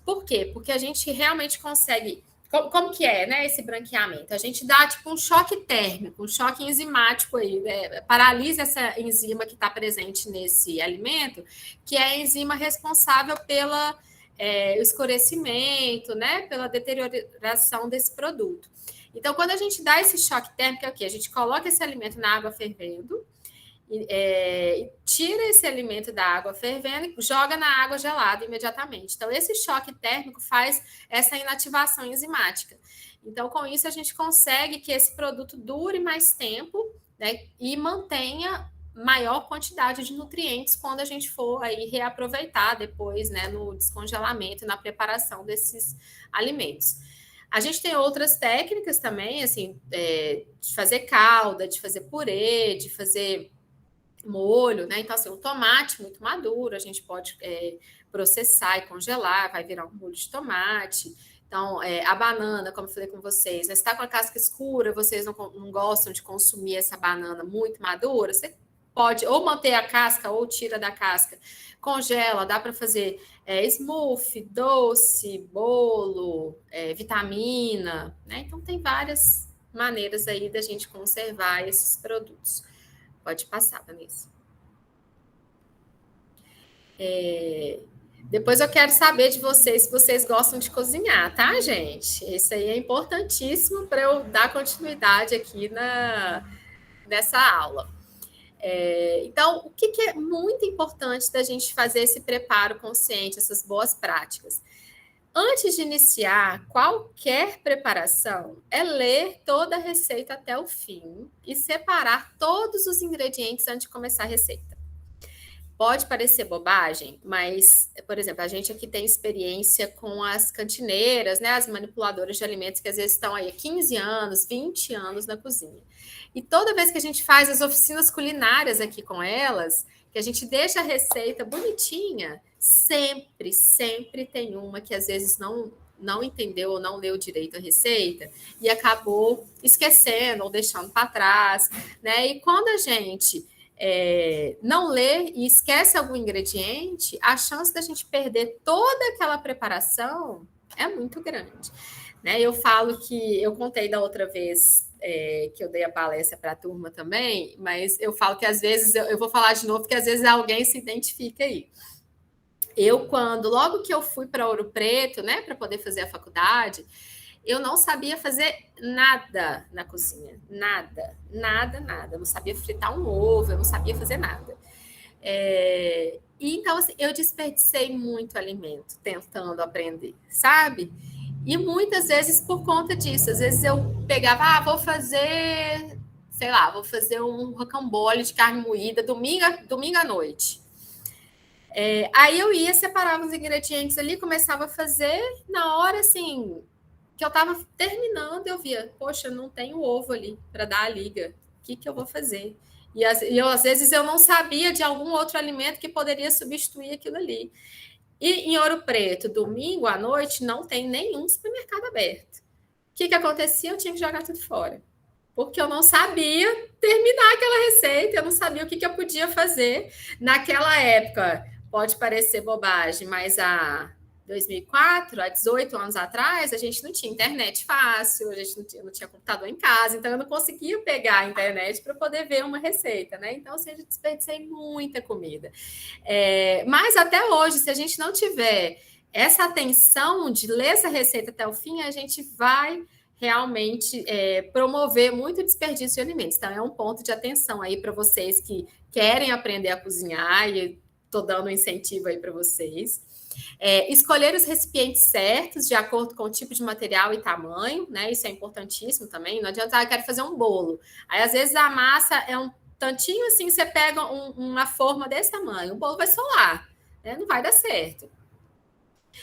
Por quê? Porque a gente realmente consegue. Como que é, né, esse branqueamento? A gente dá tipo um choque térmico, um choque enzimático aí, né? Paralisa essa enzima que está presente nesse alimento, que é a enzima responsável pela escurecimento, né, pela deterioração desse produto. Então, quando a gente dá esse choque térmico, é o quê? A gente coloca esse alimento na água fervendo, tira esse alimento da água fervendo e joga na água gelada imediatamente. Então, esse choque térmico faz essa inativação enzimática. Então, com isso, a gente consegue que esse produto dure mais tempo, né, e mantenha maior quantidade de nutrientes quando a gente for aí reaproveitar depois, né, no descongelamento e na preparação desses alimentos. A gente tem outras técnicas também, assim, de fazer calda, de fazer purê, de fazer molho, né? Então, assim, o tomate muito maduro, a gente pode processar e congelar, vai virar um molho de tomate. Então, a banana, como eu falei com vocês, né? Se está com a casca escura, vocês não gostam de consumir essa banana muito madura, você pode ou manter a casca ou tira da casca, congela, dá para fazer smoothie, doce, bolo, vitamina, né? Então, tem várias maneiras aí da gente conservar esses produtos. Pode passar, Vanessa. Depois eu quero saber de vocês se vocês gostam de cozinhar, tá, gente? Isso aí é importantíssimo para eu dar continuidade aqui nessa aula. Então, o que é muito importante da gente fazer esse preparo consciente, essas boas práticas? Antes de iniciar qualquer preparação, é ler toda a receita até o fim e separar todos os ingredientes antes de começar a receita. Pode parecer bobagem, mas, por exemplo, a gente aqui tem experiência com as cantineiras, né, as manipuladoras de alimentos que às vezes estão aí há 15 anos, 20 anos na cozinha. E toda vez que a gente faz as oficinas culinárias aqui com elas, que a gente deixa a receita bonitinha, sempre tem uma que às vezes não entendeu ou não leu direito a receita e acabou esquecendo ou deixando para trás, né? E quando a gente não lê e esquece algum ingrediente, a chance da gente perder toda aquela preparação é muito grande, né? Eu falo que eu contei da outra vez que eu dei a palestra para a turma também, mas eu falo que às vezes, eu vou falar de novo, porque às vezes alguém se identifica aí. Logo que eu fui para Ouro Preto, né, para poder fazer a faculdade, eu não sabia fazer nada na cozinha. Nada, nada, nada. Eu não sabia fritar um ovo, eu não sabia fazer nada. Então, assim, eu desperdicei muito alimento tentando aprender, sabe? E muitas vezes por conta disso. Às vezes eu pegava, vou fazer, sei lá, vou fazer um rocambole de carne moída domingo à noite. Aí eu ia, separava os ingredientes ali, começava a fazer. Na hora, assim, que eu estava terminando, eu via, poxa, não tenho ovo ali para dar a liga. O que eu vou fazer? E às vezes eu não sabia de algum outro alimento que poderia substituir aquilo ali. E em Ouro Preto, domingo à noite, não tem nenhum supermercado aberto. O que acontecia? Eu tinha que jogar tudo fora. Porque eu não sabia terminar aquela receita, eu não sabia o que eu podia fazer. Naquela época, pode parecer bobagem, mas há 2004, há 18 anos atrás, a gente não tinha internet fácil, a gente não tinha computador em casa, então eu não conseguia pegar a internet para poder ver uma receita, né? Então, assim, eu desperdicei muita comida. Mas até hoje, se a gente não tiver essa atenção de ler essa receita até o fim, a gente vai realmente promover muito desperdício de alimentos. Então, é um ponto de atenção aí para vocês que querem aprender a cozinhar, e estou dando um incentivo aí para vocês. Escolher os recipientes certos, de acordo com o tipo de material e tamanho, né? Isso é importantíssimo também. Não adianta, eu quero fazer um bolo. Aí, às vezes, a massa é um tantinho assim, você pega uma forma desse tamanho, o bolo vai solar, né? Não vai dar certo.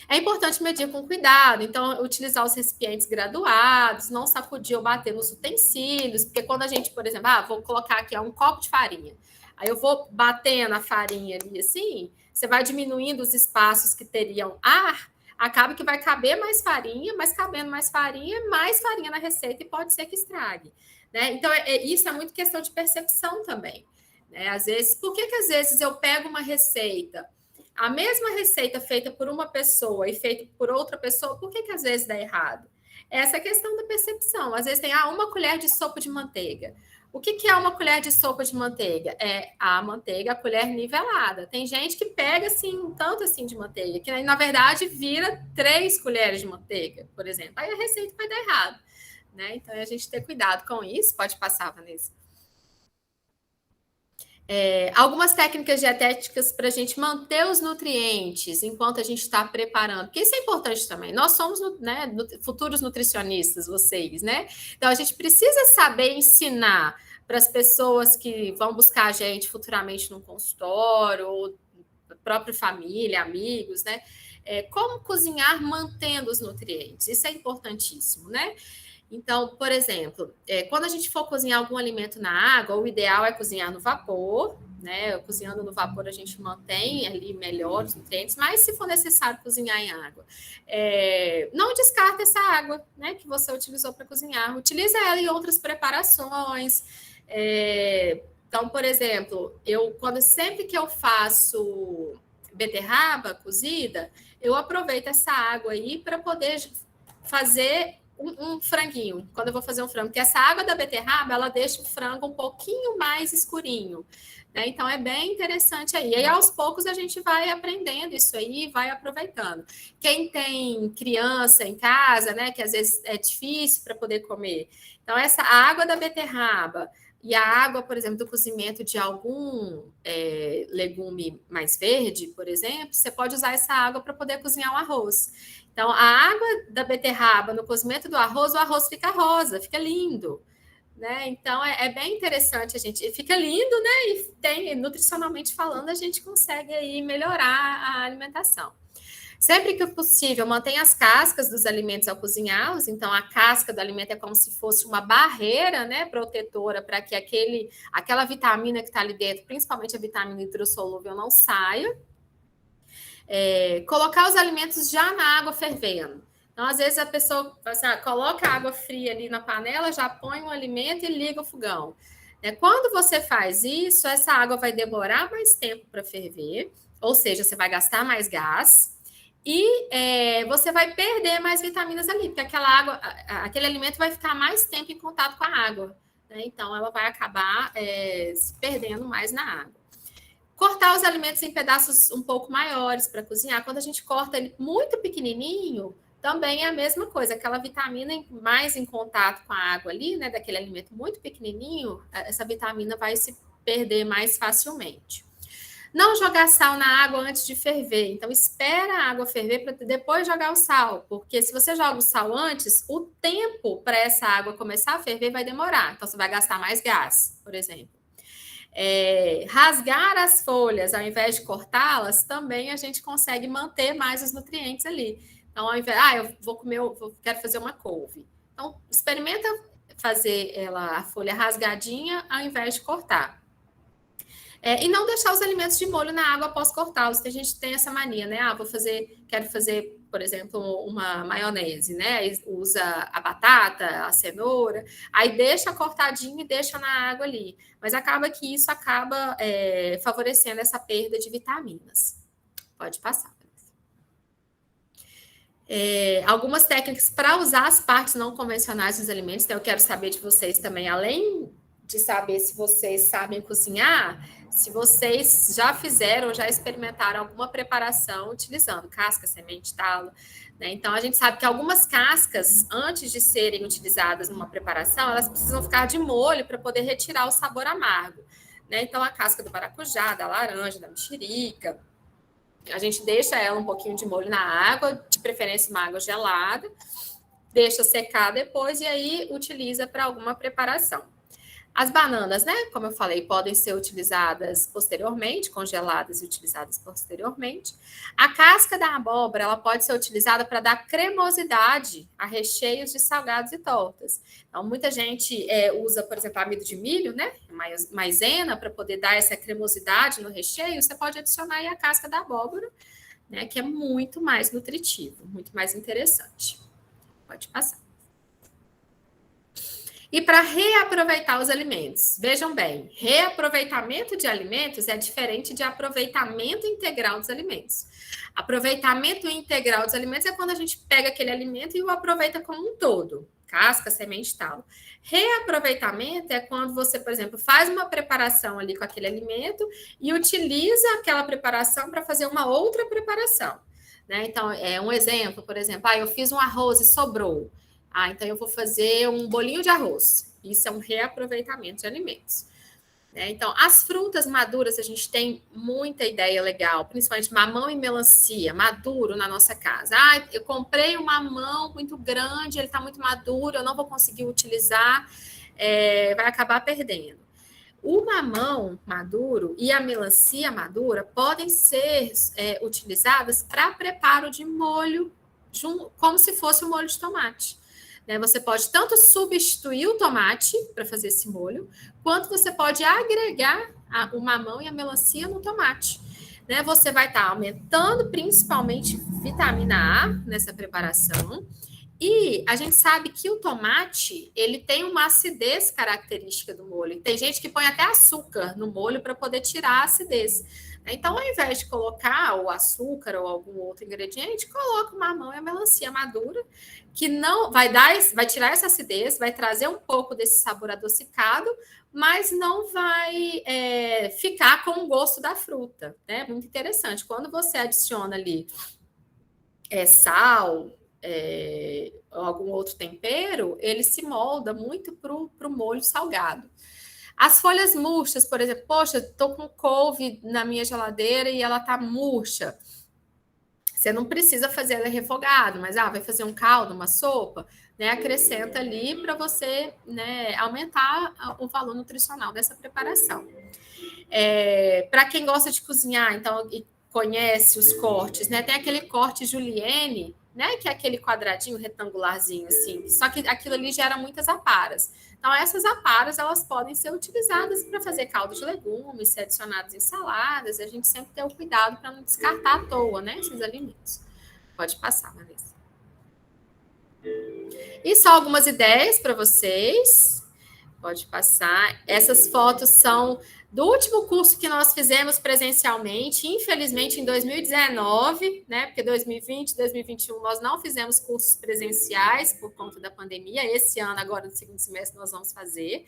É importante medir com cuidado, então utilizar os recipientes graduados, não sacudir ou bater nos utensílios, porque quando a gente, por exemplo, vou colocar aqui um copo de farinha, aí eu vou batendo a farinha ali assim, você vai diminuindo os espaços que teriam ar, acaba que vai caber mais farinha, mas cabendo mais farinha na receita e pode ser que estrague, né? Então, isso é muito questão de percepção também, né? Às vezes, por que às vezes eu pego uma receita, a mesma receita feita por uma pessoa e feita por outra pessoa, por que às vezes dá errado? Essa é a questão da percepção. Às vezes tem uma colher de sopa de manteiga. O que é uma colher de sopa de manteiga? É a manteiga, a colher nivelada. Tem gente que pega assim, um tanto assim de manteiga, que na verdade vira 3 colheres de manteiga, por exemplo. Aí a receita vai dar errado, né? Então a gente ter cuidado com isso. Pode passar, Vanessa. Algumas técnicas dietéticas para a gente manter os nutrientes enquanto a gente está preparando, porque isso é importante também. Nós somos, né, futuros nutricionistas, vocês, né? Então a gente precisa saber ensinar para as pessoas que vão buscar a gente futuramente num consultório, ou própria família, amigos, né? Como cozinhar mantendo os nutrientes. Isso é importantíssimo, né? Então, por exemplo, quando a gente for cozinhar algum alimento na água, o ideal é cozinhar no vapor, né? Cozinhando no vapor a gente mantém ali melhor os nutrientes, mas se for necessário cozinhar em água, não descarta essa água, né, que você utilizou para cozinhar. Utiliza ela em outras preparações. Então, por exemplo, sempre que eu faço beterraba cozida, eu aproveito essa água aí para poder fazer um franguinho, quando eu vou fazer um frango, porque essa água da beterraba, ela deixa o frango um pouquinho mais escurinho, né? Então, é bem interessante aí. E aí, aos poucos, a gente vai aprendendo isso aí, vai aproveitando. Quem tem criança em casa, né, que às vezes é difícil para poder comer. Então, a água da beterraba e a água, por exemplo, do cozimento de algum legume mais verde, por exemplo, você pode usar essa água para poder cozinhar o arroz. Então, a água da beterraba no cozimento do arroz, o arroz fica rosa, fica lindo, né? Então, é bem interessante, fica lindo, né? E nutricionalmente falando, a gente consegue aí melhorar a alimentação. Sempre que possível, mantenha as cascas dos alimentos ao cozinhá-los. Então, a casca do alimento é como se fosse uma barreira, né, protetora para que aquela vitamina que está ali dentro, principalmente a vitamina hidrossolúvel, não saia. Colocar os alimentos já na água fervendo. Então, às vezes, a pessoa coloca a água fria ali na panela, já põe o alimento e liga o fogão. Quando você faz isso, essa água vai demorar mais tempo para ferver, ou seja, você vai gastar mais gás. E você vai perder mais vitaminas ali, porque aquela água, aquele alimento vai ficar mais tempo em contato com a água, né? Então, ela vai acabar se perdendo mais na água. Cortar os alimentos em pedaços um pouco maiores para cozinhar. Quando a gente corta ele muito pequenininho, também é a mesma coisa. Aquela vitamina mais em contato com a água ali, né? Daquele alimento muito pequenininho, essa vitamina vai se perder mais facilmente. Não jogar sal na água antes de ferver. Então, espera a água ferver para depois jogar o sal. Porque se você joga o sal antes, o tempo para essa água começar a ferver vai demorar. Então, você vai gastar mais gás, por exemplo. Rasgar as folhas ao invés de cortá-las, também a gente consegue manter mais os nutrientes ali. Então, ao invés, eu vou comer, quero fazer uma couve. Então, experimenta fazer a folha rasgadinha ao invés de cortar. E não deixar os alimentos de molho na água após cortá-los. A gente tem essa mania, né? Quero fazer, por exemplo, uma maionese, né? Usa a batata, a cenoura, aí deixa cortadinho e deixa na água ali. Mas acaba que isso acaba favorecendo essa perda de vitaminas. Pode passar. Algumas técnicas para usar as partes não convencionais dos alimentos. Então, eu quero saber de vocês também, além de saber se vocês sabem cozinhar, se vocês já fizeram, já experimentaram alguma preparação utilizando casca, semente, talo, né? Então, a gente sabe que algumas cascas, antes de serem utilizadas numa preparação, elas precisam ficar de molho para poder retirar o sabor amargo, né? Então, a casca do maracujá, da laranja, da mexerica, a gente deixa ela um pouquinho de molho na água, de preferência uma água gelada, deixa secar depois e aí utiliza para alguma preparação. As bananas, né? Como eu falei, podem ser utilizadas posteriormente, congeladas e utilizadas posteriormente. A casca da abóbora, ela pode ser utilizada para dar cremosidade a recheios de salgados e tortas. Então, muita gente usa, por exemplo, amido de milho, né? Maisena, para poder dar essa cremosidade no recheio. Você pode adicionar aí a casca da abóbora, né? Que é muito mais nutritivo, muito mais interessante. Pode passar. E para reaproveitar os alimentos, vejam bem, reaproveitamento de alimentos é diferente de aproveitamento integral dos alimentos. Aproveitamento integral dos alimentos é quando a gente pega aquele alimento e o aproveita como um todo, casca, semente e tal. Reaproveitamento é quando você, por exemplo, faz uma preparação ali com aquele alimento e utiliza aquela preparação para fazer uma outra preparação, né? Então, um exemplo, por exemplo, eu fiz um arroz e sobrou. Então eu vou fazer um bolinho de arroz. Isso é um reaproveitamento de alimentos. Então, as frutas maduras, a gente tem muita ideia legal, principalmente mamão e melancia, maduro na nossa casa. Eu comprei um mamão muito grande, ele está muito maduro, eu não vou conseguir utilizar, vai acabar perdendo. O mamão maduro e a melancia madura podem ser utilizadas para preparo de molho, como se fosse um molho de tomate. Você pode tanto substituir o tomate para fazer esse molho, quanto você pode agregar o mamão e a melancia no tomate. Você vai estar aumentando principalmente vitamina A nessa preparação. E a gente sabe que o tomate, ele tem uma acidez característica do molho. Tem gente que põe até açúcar no molho para poder tirar a acidez. Então, ao invés de colocar o açúcar ou algum outro ingrediente, coloca o mamão e a melancia madura, que não vai tirar essa acidez, vai trazer um pouco desse sabor adocicado, mas não vai ficar com o gosto da fruta. Muito interessante. Quando você adiciona ali sal, algum outro tempero, ele se molda muito para o molho salgado. As folhas murchas, por exemplo, poxa, estou com couve na minha geladeira e ela está murcha. Você não precisa fazer ela refogado, mas vai fazer um caldo, uma sopa, acrescenta ali para você aumentar o valor nutricional dessa preparação. Para quem gosta de cozinhar, então, e conhece os cortes, tem aquele corte julienne, que é aquele quadradinho retangularzinho assim, só que aquilo ali gera muitas aparas. Então, essas aparas, elas podem ser utilizadas para fazer caldo de legumes, ser adicionadas em saladas, e a gente sempre tem o cuidado para não descartar à toa, esses alimentos. Pode passar, Vanessa. E só algumas ideias para vocês. Pode passar. Essas fotos são Do último curso que nós fizemos presencialmente, infelizmente em 2019, né? Porque 2020, 2021 nós não fizemos cursos presenciais por conta da pandemia. Esse ano, agora no segundo semestre, nós vamos fazer.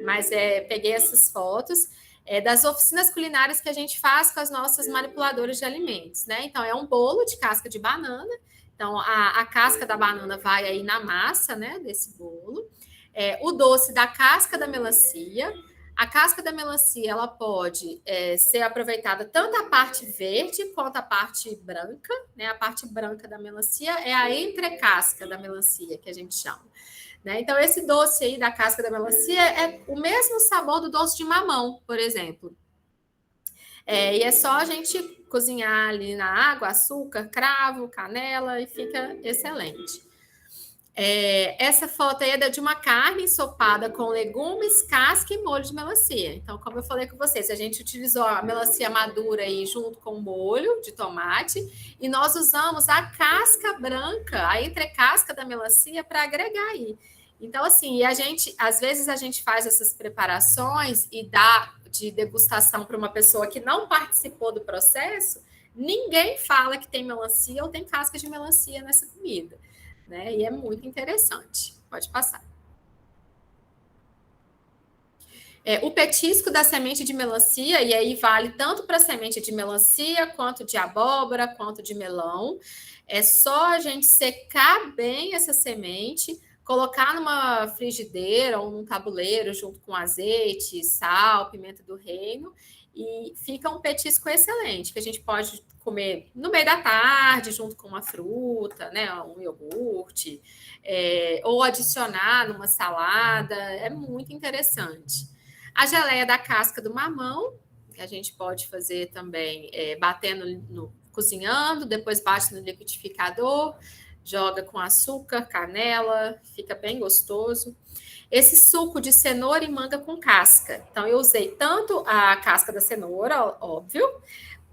Mas peguei essas fotos das oficinas culinárias que a gente faz com as nossas manipuladoras de alimentos, né? Então, é um bolo de casca de banana. Então, a casca da banana vai aí na massa, né? Desse bolo. O doce da casca da melancia. A casca da melancia, ela pode ser aproveitada tanto a parte verde quanto a parte branca, né? A parte branca da melancia é a entrecasca da melancia, que a gente chama. Né? Então, esse doce aí da casca da melancia é o mesmo sabor do doce de mamão, por exemplo. E é só a gente cozinhar ali na água, açúcar, cravo, canela e fica excelente. Essa foto aí é de uma carne ensopada com legumes, casca e molho de melancia. Então, como eu falei com vocês, a gente utilizou a melancia madura aí junto com o molho de tomate e nós usamos a casca branca, a entrecasca da melancia para agregar aí. Então, assim, às vezes a gente faz essas preparações e dá de degustação para uma pessoa que não participou do processo, ninguém fala que tem melancia ou tem casca de melancia nessa comida. Né? E é muito interessante. Pode passar. O petisco da semente de melancia, e aí vale tanto para a semente de melancia, quanto de abóbora, quanto de melão. É só a gente secar bem essa semente, colocar numa frigideira ou num tabuleiro junto com azeite, sal, pimenta do reino, e fica um petisco excelente, que a gente pode comer no meio da tarde, junto com uma fruta, né, um iogurte, ou adicionar numa salada, é muito interessante. A geleia da casca do mamão, que a gente pode fazer também batendo, cozinhando, depois bate no liquidificador, joga com açúcar, canela, fica bem gostoso. Esse suco de cenoura e manga com casca. Então, eu usei tanto a casca da cenoura, óbvio,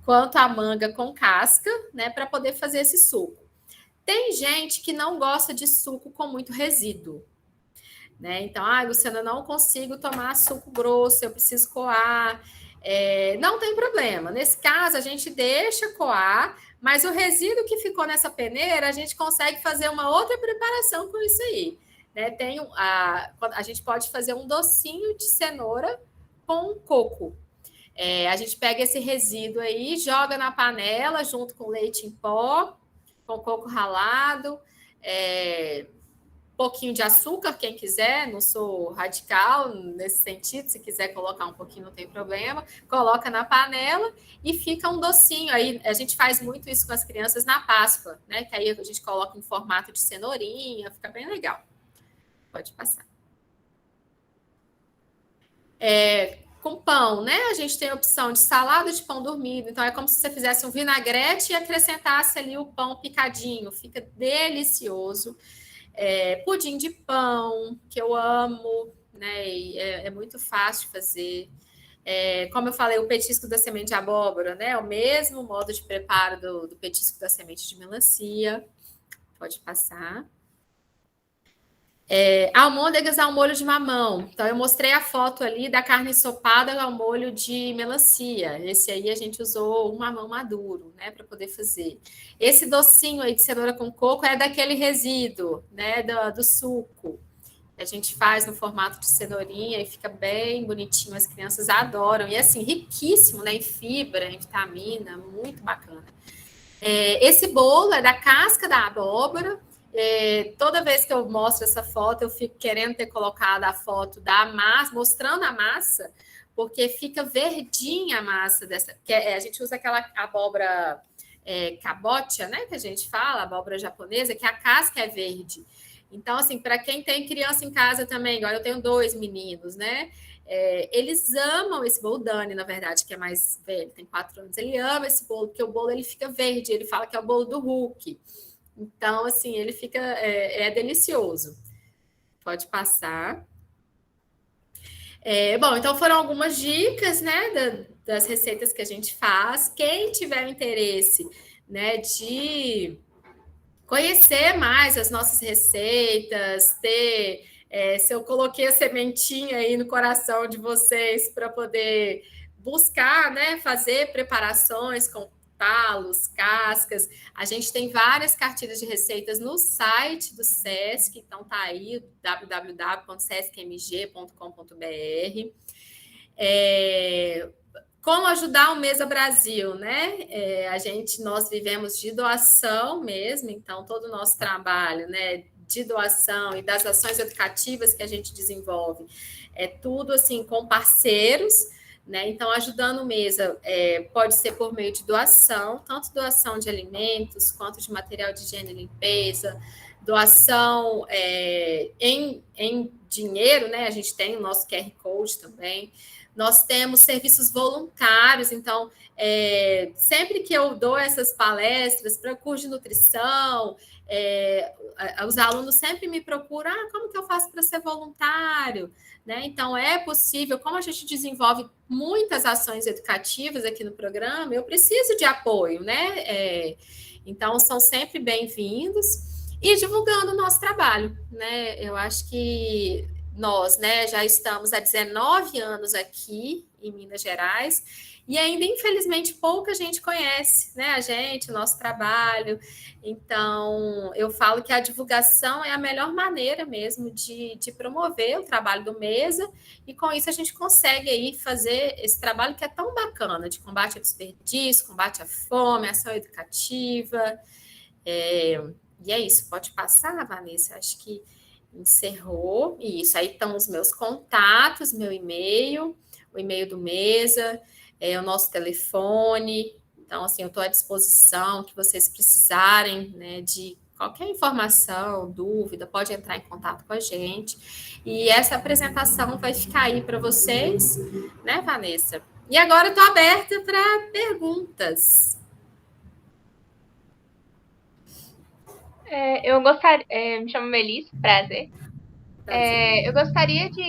quanto a manga com casca, né, para poder fazer esse suco. Tem gente que não gosta de suco com muito resíduo, né? Então, Luciana, eu não consigo tomar suco grosso, eu preciso coar. Não tem problema. Nesse caso, a gente deixa coar, mas o resíduo que ficou nessa peneira, a gente consegue fazer uma outra preparação com isso aí. Né? A gente pode fazer um docinho de cenoura com coco. A gente pega esse resíduo aí, joga na panela junto com leite em pó, com coco ralado, pouquinho de açúcar, quem quiser, não sou radical nesse sentido, se quiser colocar um pouquinho não tem problema, coloca na panela e fica um docinho. Aí a gente faz muito isso com as crianças na Páscoa, né? Que aí a gente coloca em formato de cenourinha, fica bem legal. Pode passar. Com pão, né? A gente tem a opção de salada de pão dormido. Então, é como se você fizesse um vinagrete e acrescentasse ali o pão picadinho. Fica delicioso. Pudim de pão, que eu amo, né? E é muito fácil de fazer. Como eu falei, o petisco da semente de abóbora, né? O mesmo modo de preparo do petisco da semente de melancia. Pode passar. Almôndegas ao molho de mamão. Então, eu mostrei a foto ali da carne ensopada ao molho de melancia. Esse aí a gente usou um mamão maduro, né, para poder fazer. Esse docinho aí de cenoura com coco é daquele resíduo, né, do suco. A gente faz no formato de cenourinha e fica bem bonitinho. As crianças adoram. E, assim, riquíssimo, né, em fibra, em vitamina, muito bacana. Esse bolo é da casca da abóbora. Toda vez que eu mostro essa foto, eu fico querendo ter colocado a foto da massa, mostrando a massa, porque fica verdinha a massa dessa. A gente usa aquela abóbora cabotia, né? Que a gente fala, abóbora japonesa, que a casca é verde. Então, assim, para quem tem criança em casa também, agora eu tenho 2 meninos, né? Eles amam esse bolo. Dani, na verdade, que é mais velho, tem 4 anos, ele ama esse bolo, porque o bolo ele fica verde, ele fala que é o bolo do Hulk. Então, assim, ele fica delicioso. Pode passar. Bom, então foram algumas dicas, né, das receitas que a gente faz. Quem tiver interesse, né, de conhecer mais as nossas receitas, ter Se eu coloquei a sementinha aí no coração de vocês para poder buscar, né, fazer preparações com talos, cascas. A gente tem várias cartilhas de receitas no site do SESC, então tá aí www.sescmg.com.br. Como ajudar o Mesa Brasil, né? Nós vivemos de doação mesmo, então todo o nosso trabalho, né, de doação e das ações educativas que a gente desenvolve é tudo assim com parceiros, né? Então ajudando o Mesa pode ser por meio de doação, tanto doação de alimentos quanto de material de higiene e limpeza, doação em dinheiro, né? A gente tem o nosso QR Code também. Nós temos serviços voluntários, então, sempre que eu dou essas palestras para curso de nutrição, os alunos sempre me procuram, como que eu faço para ser voluntário? Né? Então, é possível, como a gente desenvolve muitas ações educativas aqui no programa, eu preciso de apoio, né? Então, são sempre bem-vindos e divulgando o nosso trabalho, né? Eu acho que nós, né, já estamos há 19 anos aqui em Minas Gerais e ainda, infelizmente, pouca gente conhece, né, a gente, o nosso trabalho. Então, eu falo que a divulgação é a melhor maneira mesmo de promover o trabalho do Mesa e, com isso, a gente consegue aí fazer esse trabalho que é tão bacana, de combate ao desperdício, combate à fome, ação educativa. E é isso, pode passar, Vanessa, acho que encerrou. Isso, aí estão os meus contatos, meu e-mail, o e-mail do Mesa, o nosso telefone. Então, assim, eu estou à disposição, que vocês precisarem, né, de qualquer informação, dúvida, pode entrar em contato com a gente. E essa apresentação vai ficar aí para vocês, né, Vanessa? E agora eu estou aberta para perguntas.
Eu gostaria. Me chamo Melissa, prazer. Eu gostaria de